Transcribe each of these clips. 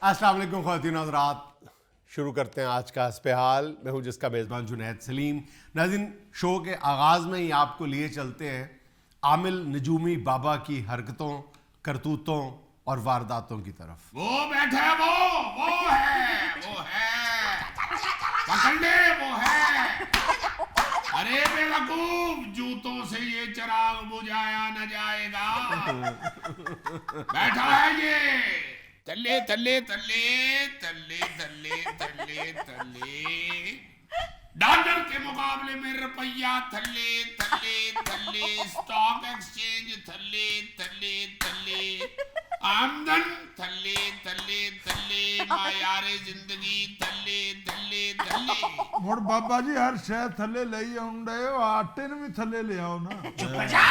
السلام علیکم خواتین و حضرات، شروع کرتے ہیں آج کا حسب حال۔ میں ہوں جس کا میزبان جنید سلیم۔ ناظرین، شو کے آغاز میں ہی آپ کو لیے چلتے ہیں عامل نجومی بابا کی حرکتوں، کرتوتوں اور وارداتوں کی طرف۔ وہ بیٹھا وہ ہے پکڑ لے، وہ ہے۔ ارے بے وقوف، جوتوں سے یہ چراغ بجھایا نہ جائے گا۔ بیٹھا ہے یہ تلے تلے تلے تلے تلے تلے تلے، ڈالر کے مقابلے میں روپیہ تھلے تھلے تھلے، اسٹاک ایکسچینج تھلے تھلے تھلے، آمدن تھلے تھلے تھلے، معیار زندگی تھلے تھلے تھلے۔ مڑ بابا جی ہر شے تھلے لئی آؤنڈے ہو، آٹے نے بھی تھلے لے آؤ نا۔ چپ جا،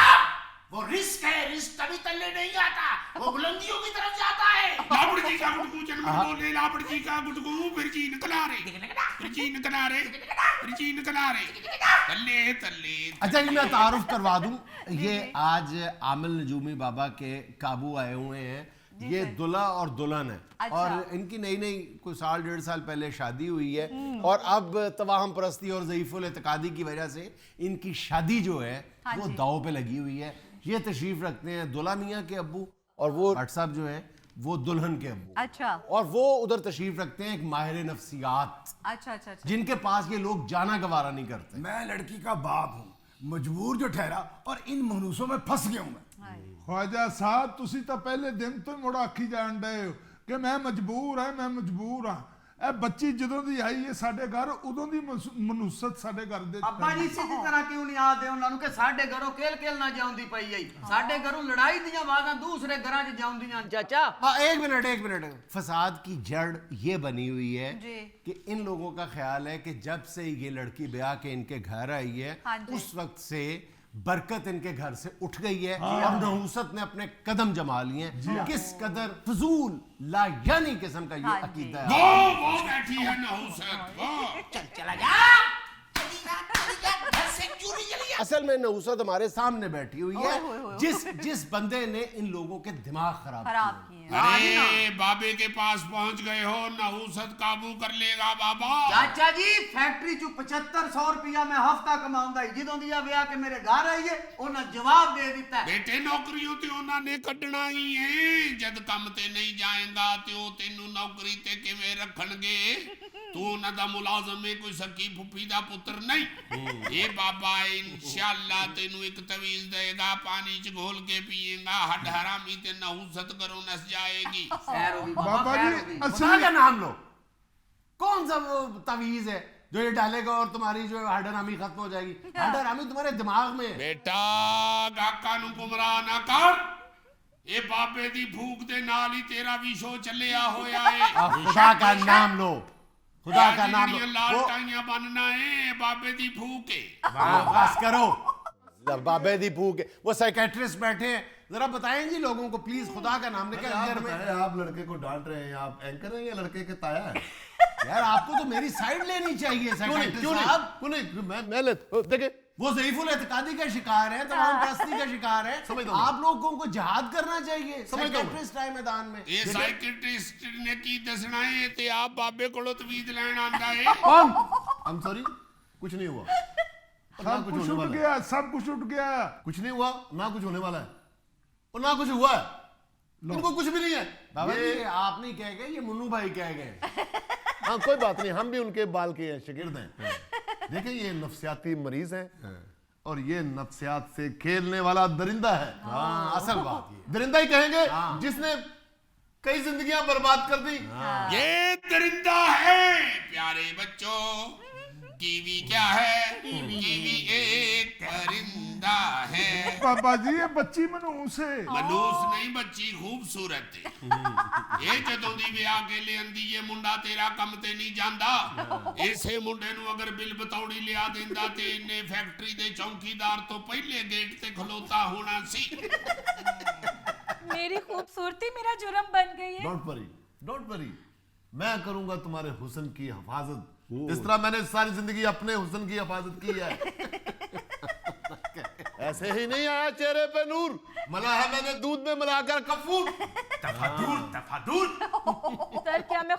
وہ رزق ہے، رزق کبھی تلے نہیں آتا، وہ بلندیوں کی طرف جاتا ہے۔ لاپڑ جی کا گٹگو جنم بولے، لاپڑ جی کا گٹگو، پھر جی نکل آ رہے، پھر جی نکل آ رہے، پھر جی نکل آ رہے، تلے تلے۔ اچھا جی، میں تعارف کروا دوں، یہ آج عامل نجومی بابا کے قابو آئے ہوئے ہیں۔ یہ دلہا اور دلہن ہے، اور ان کی نئی نئی کوئی سال ڈیڑھ سال پہلے شادی ہوئی ہے، اور اب توہم پرستی اور ضعیف الاعتقادی کی وجہ سے ان کی شادی جو ہے وہ داؤ پہ لگی ہوئی ہے۔ یہ تشریف رکھتے ہیں دلہا میاں کے ابو، اور وہ بھٹ صاحب جو ہیں وہ دلہن کے ابو، اچھا، اور وہ ادھر تشریف رکھتے ہیں ایک ماہر نفسیات، اچھا اچھا اچھا، جن کے پاس یہ لوگ جانا گوارا نہیں کرتے۔ میں لڑکی کا باپ ہوں، مجبور جو ٹھہرا اور ان منوسوں میں پھنس گیا ہوں میں۔ خواجہ صاحب تسی تو پہلے دن تو مڑ آکھی جان ڈے ہو کہ میں مجبور ہاں۔ اے بچی جدوں دی آئی ہے ساڈے گھر، ادوں دی منوست ساڈے گھر دے۔ ابا جی اسی طرح کیوں نہیں آدے انہاں نوں کہ ساڈے گھروں کیل کیل نہ جاؤندی پئی آئی، ساڈے گھروں لڑائی دیاں آوازاں دوسرے گھراں چ جاؤندیاں۔ چاچا ایک منٹ، فساد کی جڑ یہ بنی ہوئی ہے کہ ان لوگوں کا خیال ہے کہ جب سے یہ لڑکی بیاہ کے ان کے گھر آئی ہے اس وقت سے برکت ان کے گھر سے اٹھ گئی ہے، اور نحوست نے اپنے قدم جما لیے ہیں۔ کس قدر فضول لا یعنی قسم کا یہ عقیدہ ہے۔ وہ بیٹھی ہے نحوست، وہ چلا جا، گھر سے کیوں نہیں چلی؟ اصل میں نحوست ہمارے سامنے بیٹھی ہوئی ہے، جس بندے نے ان لوگوں کے دماغ خراب کیے۔ ارے بابے کے پاس پہنچ گئے ہو، نحوست قابو کر لے گا بابا۔ چاچا جی فیکٹری چ 7500 روپیہ میں ہفتہ کماؤندا ہے، جدوں دیا ویا کہ میرے گھر آئی ہے انہاں جواب دے دیتا ہے، بیٹے نوکریوں تے انہاں نے کڈنا ہی ہے، جد کم تے نہیں جائیں گا تے او تینوں نوکری تے کیویں رکھن گے؟ تو انہاں دا ملازم ہے، کوئی سکی پھپھی دا پتر نہیں۔ اے بابا انشاءاللہ تینوں ایک تویز دے گا، پانی چ گھول کے پیئے گا، ہڈ حرامی تے نحوست کرو نس جائے گی۔ خیر ہوگی بابا بابا، خیر جی ہوگی۔ خدا کا نام لو، کون سا وہ تعویذ ہے جو یہ ڈالے گا اور تمہاری جو ہڈ حرامی ختم ہو جائے گی؟ ہڈ حرامی تمہارے دماغ میں ہے۔ بیٹا گاکا نو گمراہ نہ کر، اے بابے دی بھوک دے نال ہی تیرا بھی شو چلیا ہویا ہے۔ خدا کا نام لو، خدا کا نام جڑیاں لو۔ لال ٹائیاں بننا ہے، بابے دی بھوک ہے۔ بس کرو، بابے دی بھوک ہے۔ وہ سائیکیٹرسٹ بیٹھے ہیں، ذرا بتائیں جی لوگوں کو پلیز، خدا کا نام لے کے۔ آپ لڑکے کو ڈانٹ رہے ہیں، آپ اینکر ہیں یا لڑکے کے تایا ہے؟ یار آپ کو تو میری سائیڈ لینی چاہیے سائیکیٹرسٹ صاحب۔ میں دیکھیں وہ ضعیف الاعتقادی کا شکار ہے، تمام پرستی کا شکار ہے، آپ لوگوں کو جہاد کرنا چاہیے۔ سائیکیٹرسٹ آئے میدان میں۔ یہ سائیکٹرسٹ نے کی دسنا ہے تے آپ بابے کولو تویز لین آندا ہے۔ I'm sorry، کچھ نہیں ہوا، سب کچھ اٹھ گیا، سب کچھ اٹھ گیا۔ کچھ نہیں ہوا، نہ کچھ ہونے والا ہے، اور نہ کچھ ہوا ہے، ان کو کچھ بھی نہیں ہے۔ بابا جی آپ نہیں کہہ گئے، یہ منو بھائی کہہ گئے۔ ہاں کوئی بات نہیں، ہم بھی ان کے بال کے شاگرد ہیں۔ دیکھیں یہ نفسیاتی مریض ہیں، اور یہ نفسیات سے کھیلنے والا درندہ ہے۔ اصل بات یہ درندہ ہی کہیں گے جس نے کئی زندگیاں برباد کر دی۔ یہ درندہ ہے پیارے بچوں، کیوی کیا ہے؟ کیوی ایک پرندہ ہے۔ بابا جی یہ بچی منوس ہے۔ منوس نہیں، بچی خوبصورت ہے۔ یہ جدوں دی بیاہ کے لے اندی یہ منڈا تیرا کم تے نہیں جاندا، اسے منڈے نو اگر بل بتوڑی لیا دیندا تے انہیں فیکٹری دے چوکیدار تو پہلے گیٹ تے کھلوتا ہونا سی۔ میری خوبصورتی میرا جرم بن گئی ہے۔ ڈونٹ وری، میں کروں گا تمہارے حسن کی حفاظت، اس طرح میں نے ساری زندگی اپنے حسن کی حفاظت کی ہے۔ ایسے ہی نہیں آیا چہرے پہ نور، ملا ہے میں نے دودھ میں ملا کر کفور۔ تفادور سر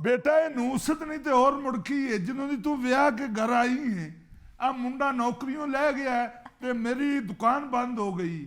ਬੇਟਾ ਇਹ ਨੂਸਤ ਨਹੀਂ ਤੇ ਹੋਰ ਮੁੜਕੀ ਹੈ ਜਦੋਂ ਦੀ ਤੂੰ ਵਿਆਹ ਕੇ ਘਰ ਆਈ ਹੈ। ਆ ਮੁੰਡਾ ਨੌਕਰੀਓਂ ਲੈ ਗਿਆ ਹੈ ਤੇ ਮੇਰੀ ਦੁਕਾਨ ਬੰਦ ਹੋ ਗਈ।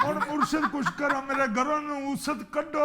ਹੁਣ ਮੁਰਸ਼ਦ ਕੁਛ ਕਰੋ, ਮੇਰੇ ਘਰੋਂ ਨੂਸਤ ਕੱਢੋ,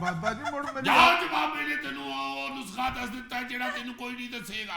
ਬਾਬਾ ਜੀ ਮੁੜ ਮੇਰੀ ਜਾ ਜਵਾਬੇ ਨੇ ਤੈਨੂੰ ਉਹ ਨੁਸਖਾ ਦੱਸ ਦਿੱਤਾ ਜਿਹੜਾ ਤੈਨੂੰ ਕੋਈ ਨਹੀਂ ਦੱਸੇਗਾ।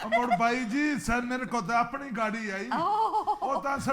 ਮੁੜ ਬਾਈ ਜੀ ਸਰ ਮੇਰੇ ਕੋਲ ਤਾਂ ਆਪਣੀ ਗਾੜੀ ਆਈ, ਉਹ ਤਾਂ ਸੇ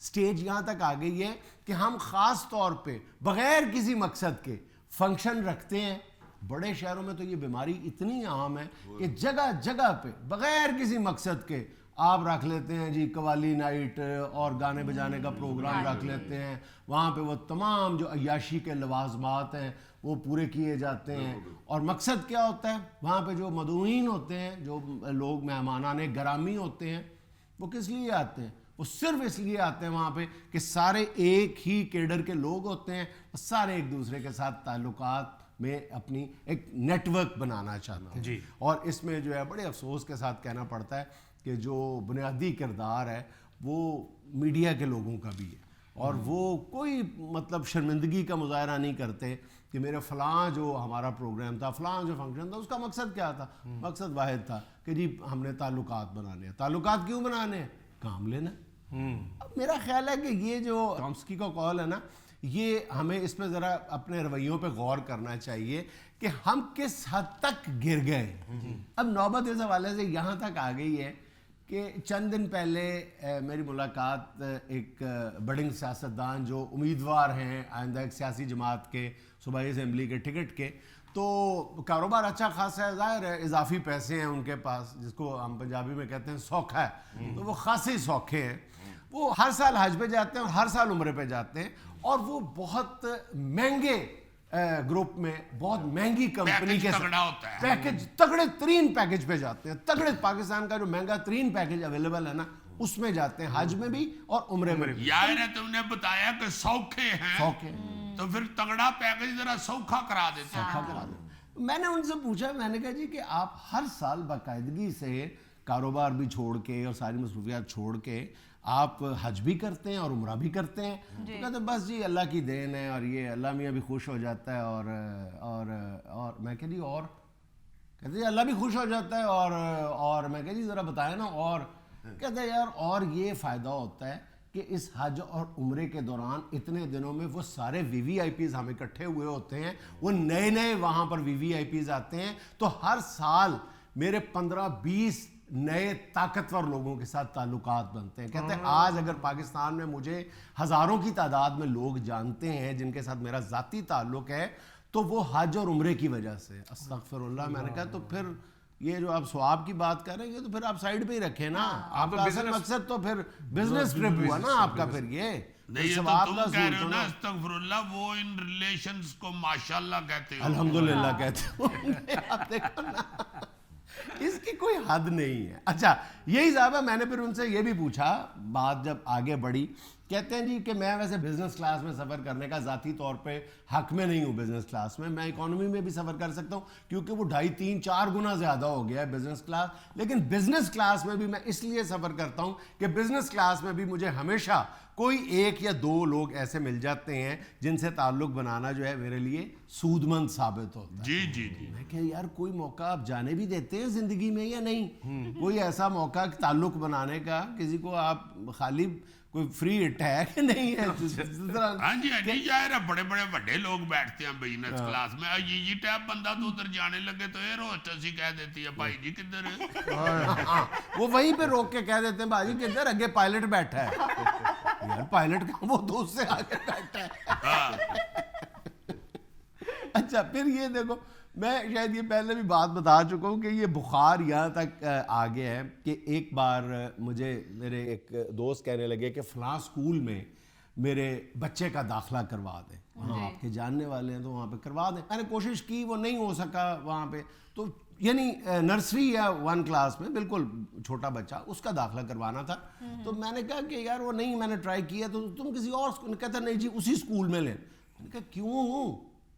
سٹیج یہاں تک آ گئی ہے کہ ہم خاص طور پہ بغیر کسی مقصد کے فنکشن رکھتے ہیں. بڑے شہروں میں تو یہ بیماری اتنی عام ہے کہ جگہ جگہ پہ بغیر کسی مقصد کے آپ رکھ لیتے ہیں جی قوالی نائٹ اور گانے بجانے کا پروگرام رکھ لیتے ہیں. وہاں پہ وہ تمام جو عیاشی کے لوازمات ہیں وہ پورے کیے جاتے ہیں. اور مقصد کیا ہوتا ہے؟ وہاں پہ جو مدعوین ہوتے ہیں, جو لوگ مہمانان گرامی ہوتے ہیں, وہ کس لیے آتے ہیں؟ وہ صرف اس لیے آتے ہیں وہاں پہ کہ سارے ایک ہی کیڈر کے لوگ ہوتے ہیں, سارے ایک دوسرے کے ساتھ تعلقات میں اپنی ایک نیٹ ورک بنانا چاہتے ہیں. اور اس میں جو ہے بڑے افسوس کے ساتھ کہنا پڑتا ہے کہ جو بنیادی کردار ہے وہ میڈیا کے لوگوں کا بھی ہے, اور وہ کوئی مطلب شرمندگی کا مظاہرہ نہیں کرتے کہ میرے فلاں جو ہمارا پروگرام تھا, فلاں جو فنکشن تھا, اس کا مقصد کیا تھا؟ مقصد واحد تھا کہ جی ہم نے تعلقات بنانے ہیں. تعلقات کیوں بنانے ہیں؟ کام لینا. اب میرا خیال ہے کہ یہ جو چامسکی کا قول ہے نا, یہ ہمیں اس پہ ذرا اپنے رویوں پہ غور کرنا چاہیے کہ ہم کس حد تک گر گئے. اب نوبت اس حوالے سے یہاں تک آ گئی ہے کہ چند دن پہلے میری ملاقات ایک بڑنگ سیاستدان جو امیدوار ہیں آئندہ ایک سیاسی جماعت کے صوبائی اسمبلی کے ٹکٹ کے, تو کاروبار اچھا خاصا ہے, ظاہر ہے اضافی پیسے ہیں ان کے پاس, جس کو ہم پنجابی میں کہتے ہیں سوکھا ہے, تو وہ خاصے سوکھے ہیں. وہ ہر سال حج پہ جاتے ہیں اور ہر سال عمرے پہ جاتے ہیں, اور وہ بہت مہنگے گروپ میں, بہت مہنگی کمپنی کے پیکج, تگڑے ترین پیکج پہ جاتے ہیں. تگڑے پاکستان کا جو مہنگا ترین پیکج اویلیبل ہے نا, اس میں جاتے ہیں, حج میں بھی اور عمرے میں بھی. یار تم نے بتایا کہ سوکھے ہیں, سوکھے تو پھر تگڑا پیکج ذرا سوکھا کرا دیتے ہیں. میں نے ان سے پوچھا, میں نے کہا جی کہ آپ ہر سال باقاعدگی سے کاروبار بھی چھوڑ کے اور ساری مصروفیات چھوڑ کے آپ حج بھی کرتے ہیں اور عمرہ بھی کرتے ہیں, تو کہتے بس جی اللہ کی دین ہے, اور یہ اللہ میاں بھی خوش ہو جاتا ہے, اور میں کہا جی اور کہتے جی اللہ بھی خوش ہو جاتا ہے, اور میں کہا جی ذرا بتائیں نا, اور کہتے یار اور یہ فائدہ ہوتا ہے کہ اس حج اور عمرے کے دوران اتنے دنوں میں وہ سارے وی وی آئی پیز ہم اکٹھے ہوئے ہوتے ہیں, وہ نئے نئے وہاں پر وی وی آئی پیز آتے ہیں, تو ہر سال میرے 15-20 نئے طاقتور لوگوں کے ساتھ تعلقات بنتے ہیں. کہتے ہیں آج اگر پاکستان میں مجھے ہزاروں کی تعداد میں لوگ جانتے ہیں جن کے ساتھ میرا ذاتی تعلق ہے, تو وہ حج اور عمرے کی وجہ سے. استغفر اللہ. میں نے کہا تو پھر یہ جو آپ ثواب کی بات کر رہے ہیں تو پھر آپ سائیڈ پہ ہی رکھیں نا, آپ کا اصل مقصد تو پھر بزنس ٹرپ ہوا نا آپ کا. پھر یہ نہیں, یہ تو تم کہہ رہے ہو نا استغفر اللہ, وہ ان ریلیشنز کو ماشاءاللہ کہتے ہو, الحمدللہ کہتے ہو. آپ دیکھو نا, اس کی کوئی حد نہیں ہے. اچھا یہی صاحب ہے, میں نے پھر ان سے یہ بھی پوچھا, بات جب آگے بڑھی, کہتے ہیں جی کہ میں ویسے بزنس کلاس میں سفر کرنے کا ذاتی طور پہ حق میں نہیں ہوں. بزنس کلاس میں اکانومی میں بھی سفر کر سکتا ہوں کیونکہ وہ 2.5-3-4 گنا زیادہ ہو گیا ہے بزنس کلاس. لیکن بزنس کلاس میں بھی میں اس لیے سفر کرتا ہوں کہ بزنس کلاس میں بھی مجھے ہمیشہ کوئی 1 یا 2 لوگ ایسے مل جاتے ہیں جن سے تعلق بنانا جو ہے میرے لیے سود مند ثابت ہوتا ہے. جی جی جی. میں کہ یار کوئی موقع آپ جانے بھی دیتے ہیں زندگی میں یا نہیں؟ کوئی ایسا موقع تعلق بنانے کا کسی کو آپ خالی کوئی فری ہٹ ہے کہ نہیں ہے؟ ہاں جی ہاں جی, ظاہر ہے بڑے بڑے بڑے لوگ بیٹھتے ہیں بزنس کلاس میں. یہ ٹیپ بندہ تو ادھر جانے لگے تو ایئر ہوسٹس ہی کہہ دیتی ہے بھائی جی کدھر ہے, وہ وہیں پہ روک کے کہہ دیتے ہیں بھائی جی کدھر, اگے پائلٹ بیٹھا ہے. یار پائلٹ کا وہ تو اس سے آگے بیٹھا ہے. اچھا پھر یہ دیکھو, میں شاید یہ پہلے بھی بات بتا چکا ہوں کہ یہ بخار یہاں تک آگے ہے کہ ایک بار مجھے میرے ایک دوست کہنے لگے کہ فلاں اسکول میں میرے بچے کا داخلہ کروا دیں, وہاں آپ کے جاننے والے ہیں تو وہاں پہ کروا دیں. میں نے کوشش کی, وہ نہیں ہو سکا وہاں پہ, تو یعنی نرسری یا 1 کلاس میں بالکل چھوٹا بچہ, اس کا داخلہ کروانا تھا. تو میں نے کہا کہ یار وہ نہیں, میں نے ٹرائی کیا, تو تم کسی اور کہتا نہیں جی اسی اسکول میں لیں. میں نے کہا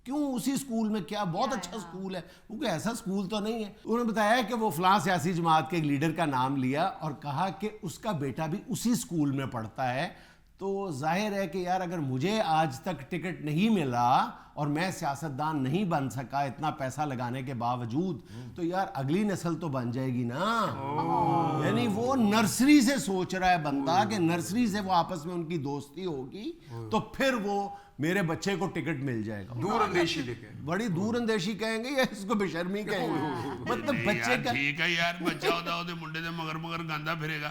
کیوں اسی اسکول میں, کیا بہت اچھا اسکول ہے, وہ کوئی ایسا اسکول تو نہیں ہے. انہوں نے بتایا کہ وہ فلاں سیاسی جماعت کے ایک لیڈر کا نام لیا اور کہا کہ اس کا بیٹا بھی اسی اسکول میں پڑھتا ہے. تو ظاہر ہے کہ یار اگر مجھے آج تک ٹکٹ نہیں ملا اور میں سیاستدان نہیں بن سکا اتنا پیسہ لگانے کے باوجود, تو یار اگلی نسل تو بن جائے گی نا. یعنی وہ نرسری سے سوچ رہا ہے بندہ کہ نرسری سے وہ آپس میں ان کی دوستی ہوگی تو پھر وہ میرے بچے کو ٹکٹ مل جائے گا. دور اندیشی دیکھیں, بڑی دور اندیشی کہیں گے یا اس کو بے شرمی کہیں گے, مطلب بچے کا ٹھیک ہے یار, بچہ ہوتا ہے منڈے دے مگر گاندہ پھرے گا.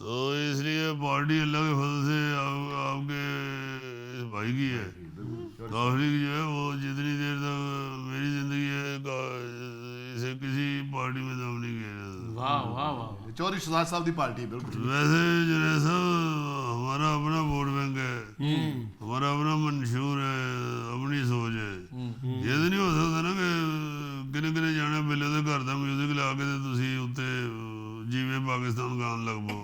تو اس لیے پارٹی اللہ کے فضل سے آپ کے اس بھائی کی ہے. کافلی جو ہے وہ جتنی دیر تک میری زندگی ہے اسے کسی پارٹی میں دم نہیں کیا جاتا. واہ واہ واہ. چوری شہزاد صاحب دی پارٹی بالکل. ویسے جنید صاحب ہمارا اپنا ووٹ بینک ہے, ہمارا اپنا منشور ہے, اپنی سوچ ہے. یہ تو نہیں ہو سکتا نا کہ کنے کنے جانا پہلے تو گھر کا میوزک لا کے تسی اتنے جیوے پاکستان گان لگ پاؤ.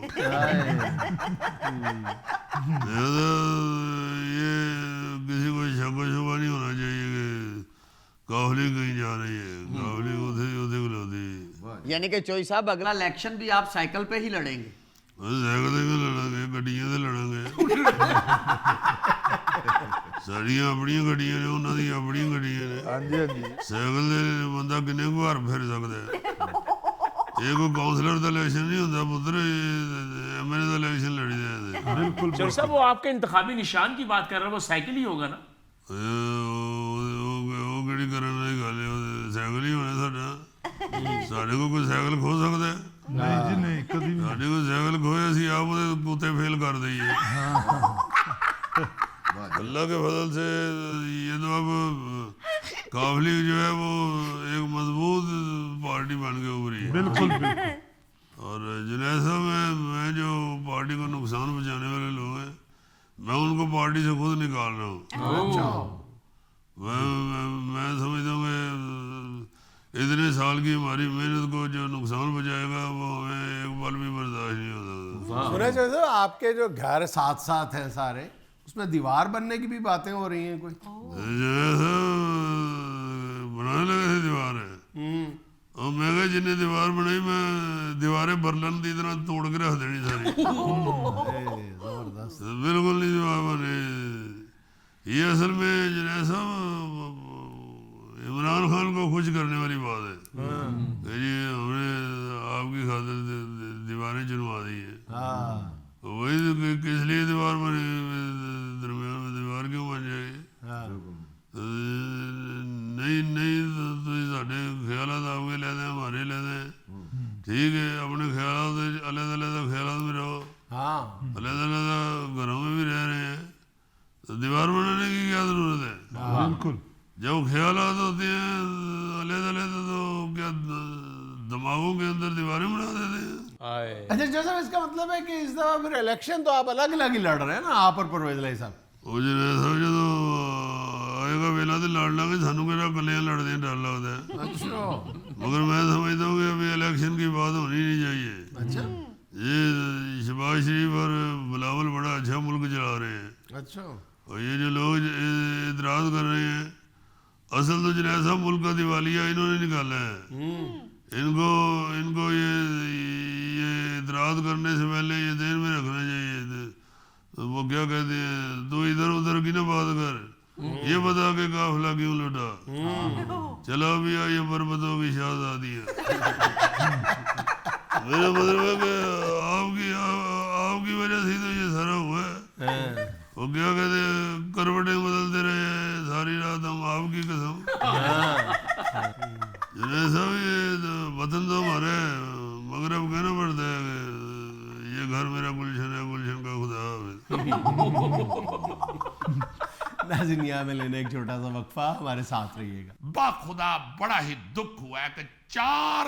یہ کسی کو شک و شبہ نہیں ہونا چاہیے کہ کافلی کہیں جا رہی ہے, کافلی اتنے کھلوتی. یعنی کہ چوئی صاحب اگلا الیکشن بھی آپ سائیکل پہ ہی لڑیں گے؟ سائیکل سے لڑیں گے, گڈیاں سے لڑیں گے. ساڑیاں اپنی گڈیاں نے, انہوں دی اپنی گڈیاں نے. سائیکل سے بندہ کنے کو گھر پھر سکتا ہے. یہ کوئی کاؤنسلر کا الیکشن نہیں ہوتا پتر, ایم ایل اے کا الیکشن لڑی جائے. بالکل چوئی صاحب وہ آپ کے انتخابی نشان کی بات کر رہے ہیں, وہ سائیکل ہی ہوگا نا؟ وہ کہڑی کرنے والی گل ہے, سائیکل ہی ہونا ساڈا. ساڈے کو کوئی سائیکل کھو سکتا ہے؟ نہیں جی نہیں, کبھی نہیں. ساڈے کو سائیکل کھوئے اسی آپ کتے فیل کر دئیے. اللہ کے فضل سے یہ تو اب کافلی جو ہے وہ ایک مضبوط پارٹی بن کے ابھری ہے. بالکل بالکل. اور جنید صاحب میں جو پارٹی کو نقصان پہنچانے والے لوگ ہیں, میں ان کو پارٹی سے خود نکال رہا ہوں. میں سمجھتا ہوں کہ اتنے سال کی ہماری محنت کو جو نقصان پہنچائے گا وہ ہمیں ایک پل بھی برداشت نہیں ہوتا. سنا چاہتے ہو آپ کے جو گھر ساتھ ساتھ ہیں سارے, اس میں دیوار بننے کی بھی باتیں ہو رہی ہیں کوئی؟ جیسا بنانے لگے تھے دیوار ہے, اور میں کہا جن نے دیوار بنائی میں دیواریں برلن دی طرح توڑ کے رکھ دینی ساری. بالکل نہیں دیوار بنے. یہ اصل میں جنید صاحب عمران خان کو خوش کرنے والی بات ہے کہ جی ہم نے آپ کی خاطر دیواریں چنوا دی ہیں. وہی کس لیے دیوار بنی, درمیان میں دیوار کیوں بن جائے گی؟ نہیں تو ساڈے خیالات آپ کے لے دیں, ہمارے لے دیں, ٹھیک ہے. اپنے خیالات علیحدہ علیحدہ خیالات میں رہو, علیحدہ علیحدہ گھروں میں بھی رہ رہے ہیں, تو دیوار بنانے کی کیا ضرورت ہے؟ بالکل. جب خیالات ہوتے ہیں علیحدہ علیحدہ تو کیا دماغوں کے اندر دیواریں بنا دیتے ہیں. اچھا جیسا اس کا مطلب ہے کہ اس دفعہ پھر الیکشن تو آپ الگ الگ ہی لڑ رہے ہیں نا, آپ اور پرویز علیہ صاحب. وہ جنید صاحب جدو آئے گا ویلا تو لڑ لیں گے, سانو کہڑا کلیاں لڑتے ہیں ڈر لگتا ہے. مگر میں سمجھتا ہوں کہ ابھی الیکشن کی بات ہونی نہیں چاہیے. یہ شہباز شریف اور بلاول بڑا اچھا ملک چلا رہے ہیں. اور یہ جو لوگ اعتراض کر رہے ہیں, اصل تو جنید صاحب ملک کا دیوالیہ انہوں نے نکالا ہے. ان کو یہ اعتراض کرنے سے پہلے یہ ذہن میں رکھنا چاہیے. وہ کیا کہتے ہیں, تو ادھر ادھر کی نہ بات کر, یہ بتا کہ قافلہ کیوں لٹا, چلا بھی آئیے بربتوں کی شہزادی ہے. میرا مطلب ہے کہ آپ کی وجہ سے تو یہ سارا ہوا ہے. وہ کیا کہتے ہیں, کروٹیں بدلتے رہے ساری رات ہم آپ کی قسم. جنید صاحب یہ وطن تو ہمارا ہے, مگر اب کہنا پڑتا ہے کہ یہ گھر میرا گلشن ہے, گلشن کا خدا. ناظرین یہاں میں لینے ایک چھوٹا سا وقفہ, ہمارے ساتھ رہیے گا. باخدا بڑا ہی دکھ ہوا ہے کہ 4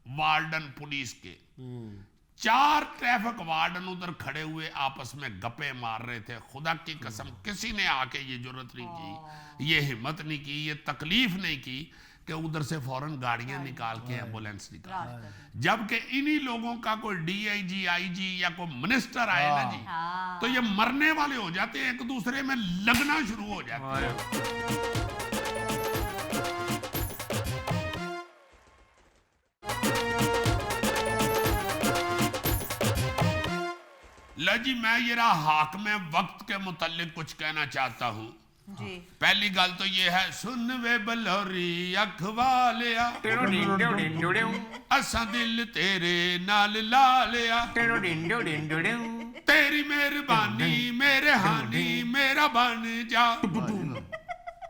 وارڈن پولیس کے 4 ٹریفک وارڈن ادھر کھڑے ہوئے آپس میں گپے مار رہے تھے. خدا کی قسم کسی نے آ کے یہ جرت نہیں کی, یہ ہمت نہیں کی, یہ تکلیف نہیں کی کہ ادھر سے فوراً گاڑیاں نکال کے ایمبولینس نکال, جبکہ انہی لوگوں کا کوئی ڈی آئی جی, آئی جی یا کوئی منسٹر آئے نا جی, تو یہ مرنے والے ہو جاتے ہیں, ایک دوسرے میں لگنا شروع ہو جاتے ہیں. جی میں یہ رہا حاکم وقت کے متعلق کچھ کہنا چاہتا ہوں. پہلی گل تو یہ ہے, سن وے بلوری اکھ والیا اساں دل تیرے نال لا لیا, تیری مہربانی میرے ہانی میرا بن جا.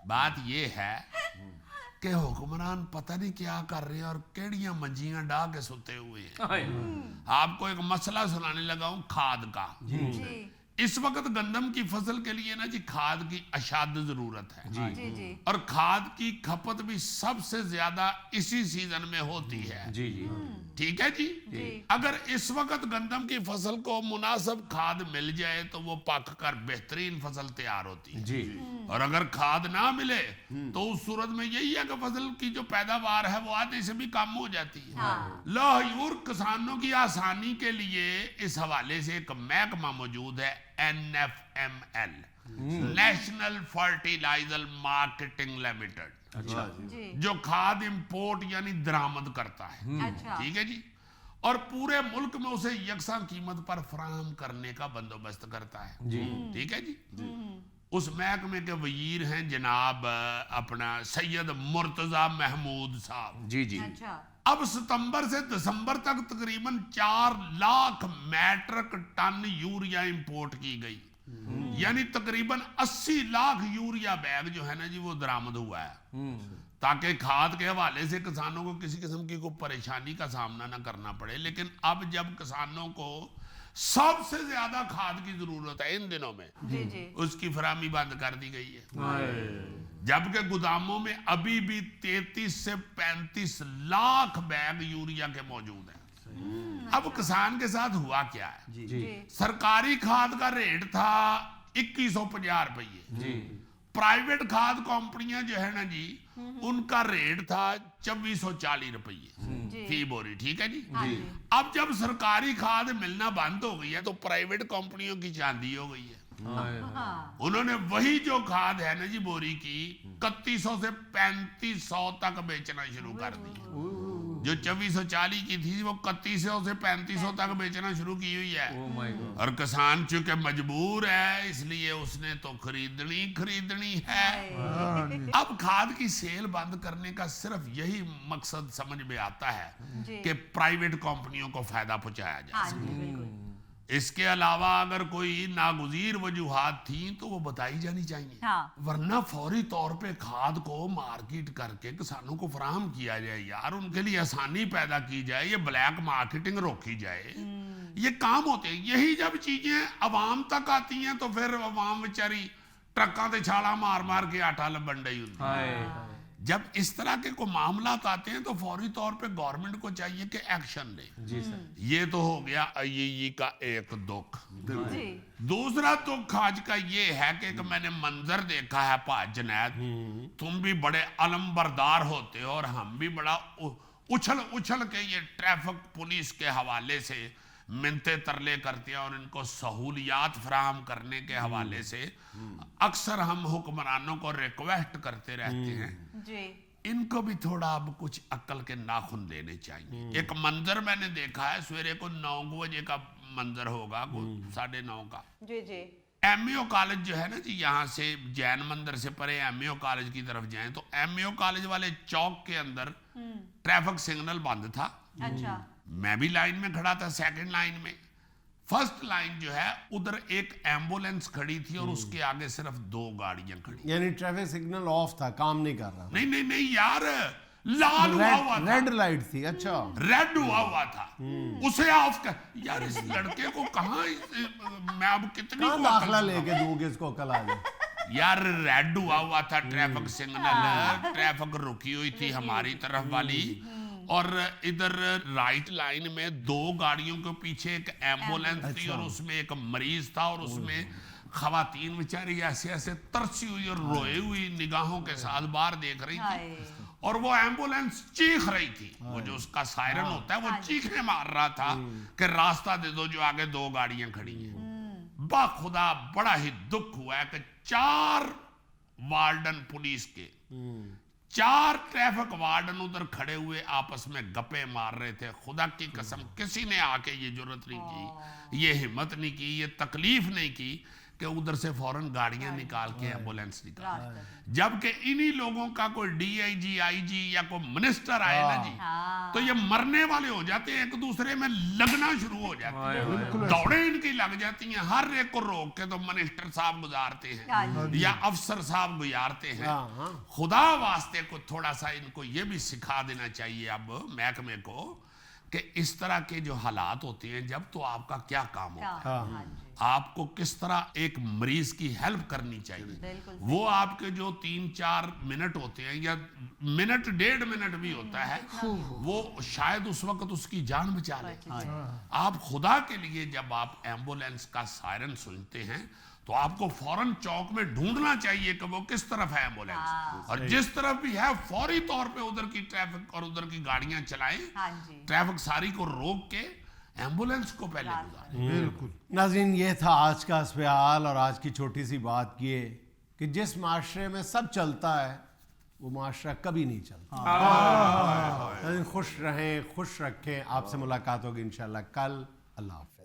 بات یہ ہے کہ حکمران پتہ نہیں کیا کر رہے ہیں اور کیڑیاں منجیاں ڈا کے سوتے ہوئے ہیں. آپ کو ایک مسئلہ سنانے لگا ہوں کھاد کا. جی اس وقت گندم کی فصل کے لیے نا جی کھاد کی اشد ضرورت ہے. جی جی اور کھاد کی کھپت بھی سب سے زیادہ اسی سیزن میں ہوتی ہے. ٹھیک ہے جی. اگر اس وقت گندم کی فصل کو مناسب کھاد مل جائے تو وہ پک کر بہترین فصل تیار ہوتی ہے. اور اگر کھاد نہ ملے تو اس صورت میں یہی ہے کہ فصل کی جو پیداوار ہے وہ آدھے سے بھی کم ہو جاتی ہے. لاہور کسانوں کی آسانی کے لیے اس حوالے سے ایک محکمہ موجود ہے NFML national fertiliser marketing limited جو کھاد امپورٹ یعنی درآمد کرتا ہے. ٹھیک ہے جی. اور پورے ملک میں اسے یکساں قیمت پر فراہم کرنے کا بندوبست کرتا ہے. ٹھیک ہے جی. اس محکمے کے وزیر ہیں جناب اپنا سید مرتضی محمود صاحب. اب ستمبر سے دسمبر تک تقریباً 4 lakh metric ton urea import کی گئی. یعنی تقریباً 80 لاکھ یوریا بیگ جو ہے نا جی وہ درآمد ہوا ہے تاکہ کھاد کے حوالے سے کسانوں کو کسی قسم کی کوئی پریشانی کا سامنا نہ کرنا پڑے. لیکن اب جب کسانوں کو سب سے زیادہ کھاد کی ضرورت ہے ان دنوں میں اس کی فراہمی بند کر دی گئی ہے. جبکہ گوداموں میں ابھی بھی 33 سے 35 لاکھ بیگ یوریا کے موجود ہیں. اب کسان کے ساتھ ہوا کیا ہے؟ سرکاری کھاد کا ریٹ تھا 2150 روپیے. پرائیویٹ کھاد کمپنیاں جو ہے نا جی ان کا ریٹ تھا 2440 روپیے فی بوری. ٹھیک ہے جی. اب جب سرکاری کھاد ملنا بند ہو گئی ہے تو پرائیویٹ کمپنیوں کی چاندی ہو گئی ہے. انہوں نے وہی جو کھاد ہے نا جی بوری کی 3100 سے 3500 تک بیچنا شروع کر دی. جو 2440 کی تھی وہ 3100 سے 3500 تک بیچنا شروع کی ہوئی ہے. اور کسان چونکہ مجبور ہے اس لیے اس نے تو خریدنی ہے. اب کھاد کی سیل بند کرنے کا صرف یہی مقصد سمجھ میں آتا ہے کہ پرائیویٹ کمپنیوں کو فائدہ پہنچایا جا سکے. اس کے علاوہ اگر کوئی ناگزیر وجوہات تھیں تو وہ بتائی جانی چاہیے. ورنہ فوری طور پہ کھاد کو مارکیٹ کر کے کسانوں کو فراہم کیا جائے یار, ان کے لیے آسانی پیدا کی جائے, یہ بلیک مارکیٹنگ روکی جائے. یہ کام ہوتے ہیں. یہی جب چیزیں عوام تک آتی ہیں تو پھر عوام بیچاری ٹرکاں تے چھالا مار مار کے آٹا لبن ڈئی ہوتی ہے. جب اس طرح کے کوئی معاملات آتے ہیں تو فوری طور پہ گورنمنٹ کو چاہیے کہ ایکشن لے. یہ تو ہو گیا IEE کا ایک دکھ. دوسرا دکھ آج کا یہ ہے کہ میں نے منظر دیکھا ہے پاج جنید, تم بھی بڑے علم بردار ہوتے ہو اور ہم بھی بڑا اچھل کے یہ ٹریفک پولیس کے حوالے سے منتے ترلے کرتے ہیں اور ان کو سہولیات فراہم کرنے کے حوالے سے اکثر ہم حکمرانوں کو ریکویسٹ کرتے رہتے ہیں. ان کو بھی تھوڑا اب کچھ عقل کے ناخن دینے چاہیے. ایک منظر میں نے دیکھا ہے سویرے کو 9 بجے کا منظر ہوگا, 9:30 کا. MAO کالج جو ہے نا جی یہاں سے جین مندر سے پرے MAO کالج کی طرف جائیں تو MAO کالج والے چوک کے اندر ٹریفک سگنل بند تھا. میں بھی لائن میں کھڑا تھا, سیکنڈ لائن میں. فرسٹ لائن جو ہے ادھر ایک ایمبولینس کھڑی تھی اور اس کے آگے صرف 2 گاڑیاں کھڑی. یعنی ٹریفک سگنل آف تھا, کام نہیں کر رہا. نہیں یار, لال ہوا ہوا تھا, ریڈ لائٹ تھی. اچھا ریڈ ہوا تھا, اسے آف کر. یار اس لڑکے کو کہاں میں اب کتنی داخلہ لے کے دوں گے اس کو کل آگے. یار ریڈ ہوا تھا ٹریفک سگنل, ٹریفک رکی ہوئی تھی ہماری طرف والی, اور ادھر رائٹ لائن میں 2 گاڑیوں کے پیچھے ایک ایمبولینس تھی اور اس میں ایک مریض تھا اور اس میں خواتین بیچاری ایسے ترسی ہوئی اور روئے ہوئی نگاہوں کے ساتھ باہر دیکھ رہی تھی. اور وہ ایمبولینس چیخ رہی تھی, وہ جو اس کا سائرن ہوتا ہے وہ چیخیں مار رہا تھا کہ راستہ دے دو, جو آگے 2 گاڑیاں کھڑی ہیں. با خدا بڑا ہی دکھ ہوا ہے کہ 4 وارڈن پولیس کے 4 ٹریفک وارڈن ادھر کھڑے ہوئے آپس میں گپے مار رہے تھے. خدا کی قسم کسی نے آ کے یہ جرت نہیں کی, یہ ہمت نہیں کی, یہ تکلیف نہیں کی کہ ادھر سے فوراً گاڑیاں نکال کے ایمبولینس نکال، جبکہ انہی لوگوں کا کوئی ڈی آئی جی آئی جی یا کوئی منسٹر آئے نا جی تو یہ مرنے والے ہو جاتے ہیں، ایک دوسرے میں لگنا شروع ہو جاتے ہیں، دوڑیں ان کی لگ جاتی ہیں، ہر ایک کو روک کے تو منسٹر صاحب گزارتے ہیں یا افسر صاحب گزارتے ہیں۔ خدا واسطے کو تھوڑا سا ان کو یہ بھی سکھا دینا چاہیے اب محکمے کو کہ اس طرح کے جو حالات ہوتے ہیں جب تو آپ کا کیا کام ہوتا ہے، آپ کو کس طرح ایک مریض کی ہیلپ کرنی چاہیے۔ وہ آپ کے جو 3-4 منٹ ہوتے ہیں یا منٹ 1.5 منٹ بھی ہوتا ہے، وہ شاید اس وقت اس کی جان بچا لے۔ آپ خدا کے لیے جب آپ ایمبولینس کا سائرن سنتے ہیں تو آپ کو فوراً چوک میں ڈھونڈنا چاہیے کہ وہ کس طرف ہے ایمبولینس، اور جس طرف بھی ہے فوری طور پہ ادھر کی ٹریفک اور ادھر کی گاڑیاں چلائیں، ٹریفک ساری کو روک کے ایمبولینس کو پہلے گزاریں۔ بالکل ناظرین، یہ تھا آج کا اسپیال اور آج کی چھوٹی سی بات یہ کہ جس معاشرے میں سب چلتا ہے وہ معاشرہ کبھی نہیں چلتا۔ ناظرین، خوش رہیں، خوش رکھیں، آپ سے ملاقات ہوگی انشاءاللہ کل۔ اللہ حافظ۔